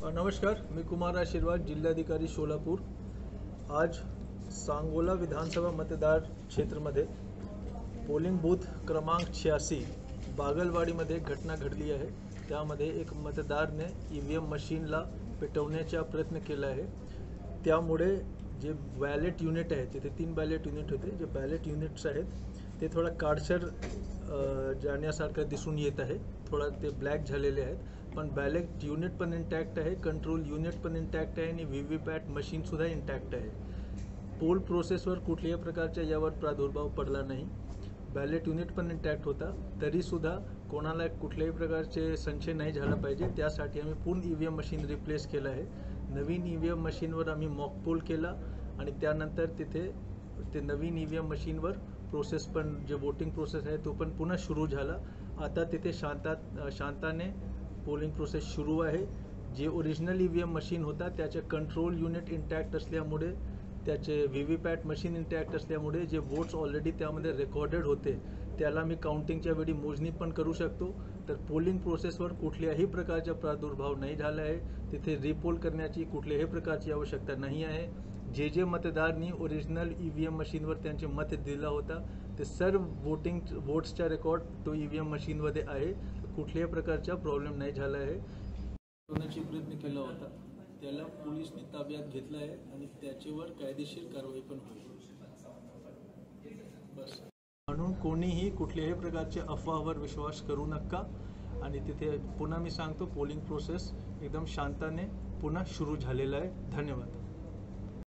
नमस्कार, मी कुमार आशीर्वाद, जिल्हाधिकारी सोलापूर। आज सांगोला विधानसभा मतदार क्षेत्रामध्ये पोलिंग बूथ क्रमांक 86 बागलवाडीमध्ये घटना घडली आहे। त्यामध्ये एक मतदारने ईव्हीएम मशीनला पेटवण्याचा प्रयत्न केला आहे। त्यामुळे जे बॅलेट युनिट आहे, तिथे 3 बॅलेट युनिट होते, जे बॅलेट युनिट्स आहेत ते थोडा काळसर जाण्यासारखं दिसून येत आहे। थोडा ते ब्लॅक झालेले आहेत, पण बॅलेट युनिट पण इंटॅक्ट आहे, कंट्रोल युनिट पण इंटॅक्ट आहे आणि व्हीव्हीपॅट मशीनसुद्धा इंटॅक्ट आहे। पोल प्रोसेसवर कुठल्याही प्रकारचा यावर प्रादुर्भाव पडला नाही। बॅलेट युनिट पण इंटॅक्ट होता, तरीसुद्धा कोणाला कुठल्याही प्रकारचे संशय नाही झाला पाहिजे, त्यासाठी आम्ही पूर्ण ईव्हीएम मशीन रिप्लेस केलं आहे। नवीन ईव्हीएम मशीनवर आम्ही मॉक पोल केला आणि त्यानंतर तिथे ते नवीन ईव्हीएम मशीनवर प्रोसेस पण जे वोटिंग प्रोसेस आहे तो पण पुन्हा सुरू झाला। आता तिथे शांताने पोलिंग प्रोसेस सुरू आहे। जे ओरिजिनल ईव्हीएम मशीन होता त्याचे कंट्रोल युनिट इंटॅक्ट असल्यामुळे, त्याचे व्हीव्हीपॅट मशीन इंटॅक्ट असल्यामुळे जे वोट्स ऑलरेडी त्यामध्ये रेकॉर्डेड होते त्याला मी काउंटिंगच्या वेळी मोजणी पण करू शकतो। तर पोलिंग प्रोसेसवर कुठल्याही प्रकारचा प्रादुर्भाव नाही झाला आहे। तिथे रिपोल करण्याची कुठल्याही प्रकारची आवश्यकता नाही आहे। जे मतदारांनी ओरिजिनल ईव्हीएम मशीनवर त्यांचे मत दिला होता ते सर्व वोट्सचा रेकॉर्ड तो ईव्हीएम मशीनमध्ये आहे। कुठल्याही प्रकारचा प्रॉब्लेम नाही झाला आहे। होण्याचा प्रयत्न केला होता, त्याला पोलिसांनी ताब्यात घेतला आहे आणि त्याच्यावर कायदेशीर कारवाई पण होईल। बस, म्हणून कोणीही कुठल्याही प्रकारच्या अफवावर विश्वास करू नका। आणि तिथे पुन्हा मी सांगतो, पोलिंग प्रोसेस एकदम शांतने पुन्हा सुरू झालेला आहे। धन्यवाद।